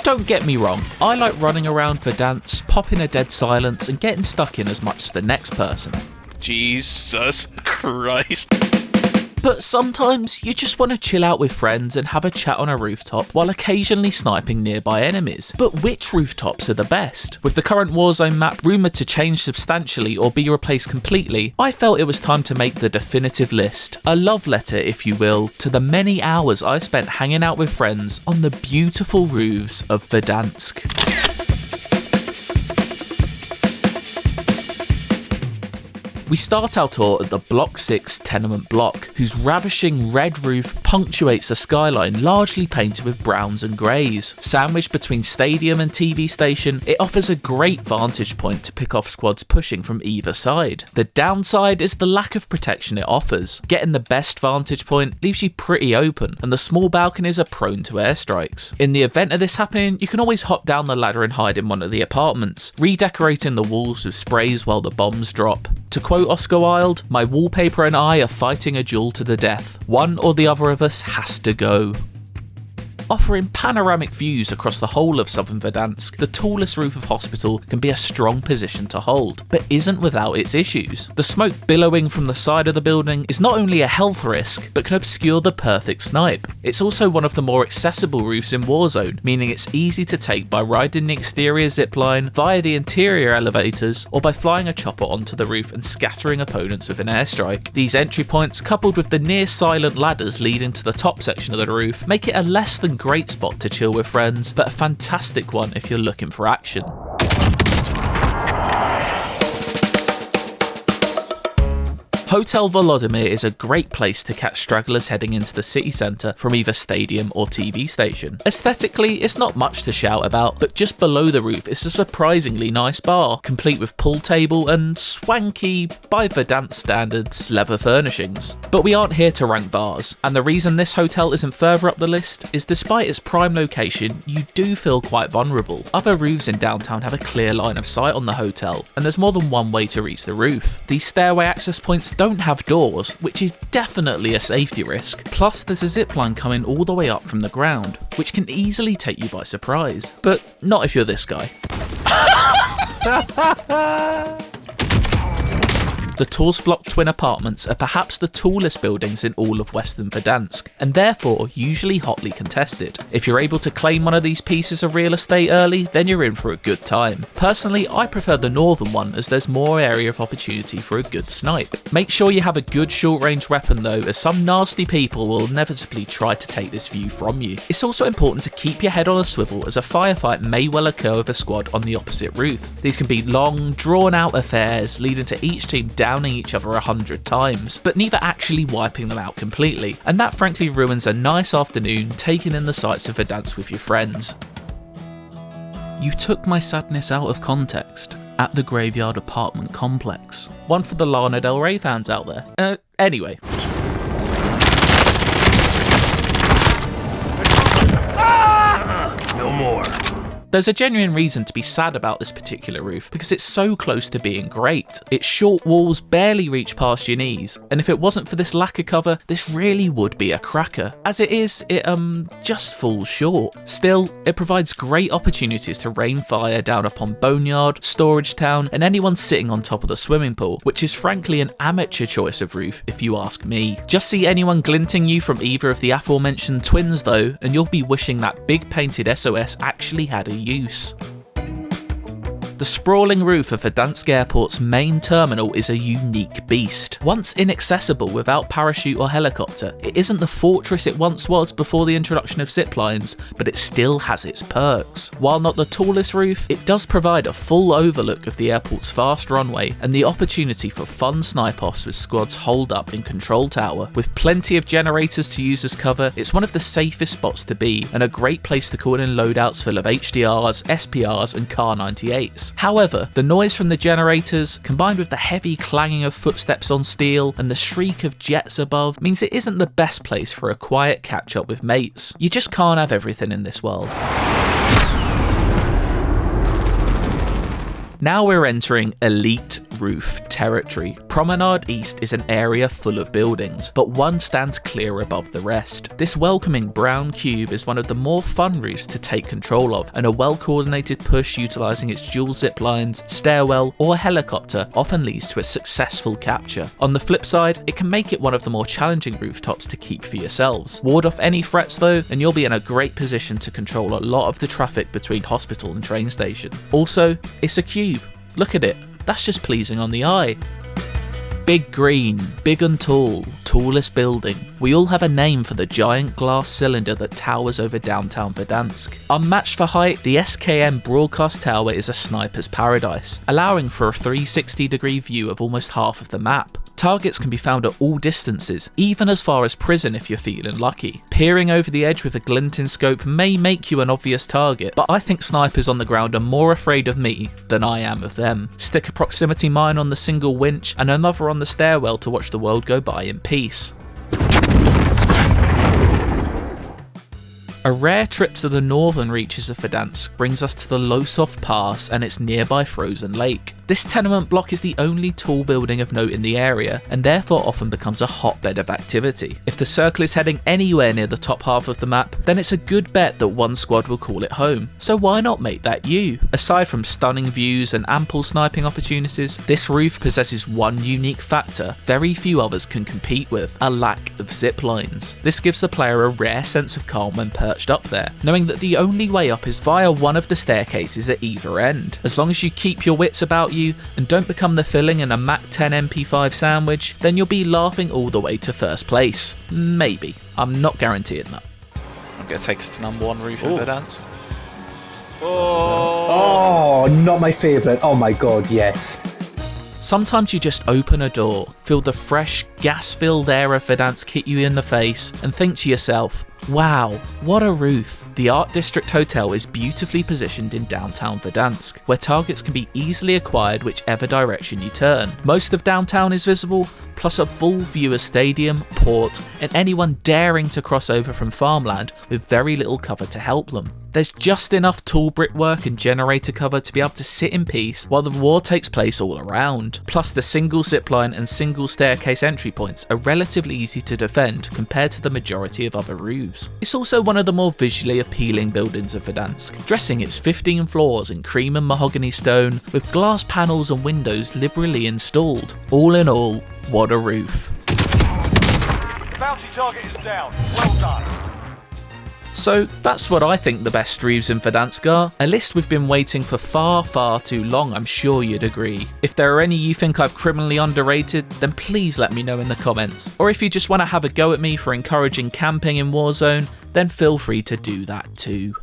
Don't get me wrong, I like running around Verdansk, popping a dead silence and getting stuck in as much as the next person. Jesus Christ. But sometimes you just want to chill out with friends and have a chat on a rooftop while occasionally sniping nearby enemies. But which rooftops are the best? With the current Warzone map rumoured to change substantially or be replaced completely, I felt it was time to make the definitive list. A love letter, if you will, to the many hours I spent hanging out with friends on the beautiful roofs of Verdansk. We start our tour at the Block 6 tenement block, whose ravishing red roof punctuates a skyline largely painted with browns and greys. Sandwiched between stadium and TV station, it offers a great vantage point to pick off squads pushing from either side. The downside is the lack of protection it offers. Getting the best vantage point leaves you pretty open, and the small balconies are prone to airstrikes. In the event of this happening, you can always hop down the ladder and hide in one of the apartments, redecorating the walls with sprays while the bombs drop. To quote Oscar Wilde, "My wallpaper and I are fighting a duel to the death. One or the other of us has to go." Offering panoramic views across the whole of southern Verdansk, the tallest roof of hospital can be a strong position to hold, but isn't without its issues. The smoke billowing from the side of the building is not only a health risk, but can obscure the perfect snipe. It's also one of the more accessible roofs in Warzone, meaning it's easy to take by riding the exterior zipline, via the interior elevators, or by flying a chopper onto the roof and scattering opponents with an airstrike. These entry points, coupled with the near silent ladders leading to the top section of the roof, make it a less than great spot to chill with friends, but a fantastic one if you're looking for action. Hotel Volodymyr is a great place to catch stragglers heading into the city centre from either stadium or TV station. Aesthetically, it's not much to shout about, but just below the roof is a surprisingly nice bar, complete with pool table and swanky, by Verdansk standards, leather furnishings. But we aren't here to rank bars, and the reason this hotel isn't further up the list is despite its prime location, you do feel quite vulnerable. Other roofs in downtown have a clear line of sight on the hotel, and there's more than one way to reach the roof. These stairway access points don't have doors, which is definitely a safety risk. Plus, there's a zipline coming all the way up from the ground, which can easily take you by surprise. But not if you're this guy. The Torse Block twin apartments are perhaps the tallest buildings in all of Western Verdansk, and therefore usually hotly contested. If you're able to claim one of these pieces of real estate early, then you're in for a good time. Personally, I prefer the northern one as there's more area of opportunity for a good snipe. Make sure you have a good short range weapon though, as some nasty people will inevitably try to take this view from you. It's also important to keep your head on a swivel, as a firefight may well occur with a squad on the opposite roof. These can be long, drawn out affairs, leading to each team downing each other 100 times, but neither actually wiping them out completely, and that frankly ruins a nice afternoon taking in the sights of Verdansk with your friends. You took my sadness out of context at the Graveyard apartment complex. One for the Lana Del Rey fans out there. Anyway. No more. There's a genuine reason to be sad about this particular roof, because it's so close to being great. Its short walls barely reach past your knees, and if it wasn't for this lacquer cover, this really would be a cracker. As it is, it just falls short. Still, it provides great opportunities to rain fire down upon Boneyard, Storage Town, and anyone sitting on top of the swimming pool, which is frankly an amateur choice of roof if you ask me. Just see anyone glinting you from either of the aforementioned twins though, and you'll be wishing that big painted SOS actually had a use. The sprawling roof of Verdansk Airport's main terminal is a unique beast. Once inaccessible without parachute or helicopter, it isn't the fortress it once was before the introduction of ziplines, but it still has its perks. While not the tallest roof, it does provide a full overlook of the airport's vast runway and the opportunity for fun snipe-offs with squads holed up in Control Tower. With plenty of generators to use as cover, it's one of the safest spots to be, and a great place to call in loadouts full of HDRs, SPRs and Kar 98s. However, the noise from the generators, combined with the heavy clanging of footsteps on steel and the shriek of jets above, means it isn't the best place for a quiet catch-up with mates. You just can't have everything in this world. Now we're entering elite roof territory. Promenade East is an area full of buildings, but one stands clear above the rest. This welcoming brown cube is one of the more fun roofs to take control of, and a well-coordinated push utilising its dual zip lines, stairwell or helicopter often leads to a successful capture. On the flip side, it can make it one of the more challenging rooftops to keep for yourselves. Ward off any threats though, and you'll be in a great position to control a lot of the traffic between hospital and train station. Also, it's a cube. Look at it. That's just pleasing on the eye. Big green, big and tall, tallest building. We all have a name for the giant glass cylinder that towers over downtown Verdansk. Unmatched for height, the SKM broadcast tower is a sniper's paradise, allowing for a 360-degree view of almost half of the map. Targets can be found at all distances, even as far as prison if you're feeling lucky. Peering over the edge with a glinting scope may make you an obvious target, but I think snipers on the ground are more afraid of me than I am of them. Stick a proximity mine on the single winch and another on the stairwell to watch the world go by in peace. A rare trip to the northern reaches of Verdansk brings us to the Losov Pass and its nearby frozen lake. This tenement block is the only tall building of note in the area, and therefore often becomes a hotbed of activity. If the circle is heading anywhere near the top half of the map, then it's a good bet that one squad will call it home. So why not make that you? Aside from stunning views and ample sniping opportunities, this roof possesses one unique factor very few others can compete with: a lack of zip lines. This gives the player a rare sense of calm when perched up there, knowing that the only way up is via one of the staircases at either end. As long as you keep your wits about you and don't become the filling in a Mac 10 MP5 sandwich, then you'll be laughing all the way to first place. Maybe. I'm not guaranteeing that. I'm going to take us to number 1 roof in Verdansk. Oh, not my favourite. Oh my god, yes. Sometimes you just open a door, feel the fresh, gas-filled air of Verdansk hit you in the face, and think to yourself, wow, what a roof. The Art District Hotel is beautifully positioned in downtown Verdansk, where targets can be easily acquired whichever direction you turn. Most of downtown is visible, plus a full view of stadium, port, and anyone daring to cross over from farmland with very little cover to help them. There's just enough tall brickwork and generator cover to be able to sit in peace while the war takes place all around. Plus the single zipline and single staircase entry points are relatively easy to defend compared to the majority of other roofs. It's also one of the more visually appealing buildings of Verdansk, dressing its 15 floors in cream and mahogany stone with glass panels and windows liberally installed. All in all, what a roof. Bounty target is down. Well done. So that's what I think the best roofs in Verdansk are. A list we've been waiting for far too long, I'm sure you'd agree. If there are any you think I've criminally underrated, then please let me know in the comments. Or if you just want to have a go at me for encouraging camping in Warzone, then feel free to do that too.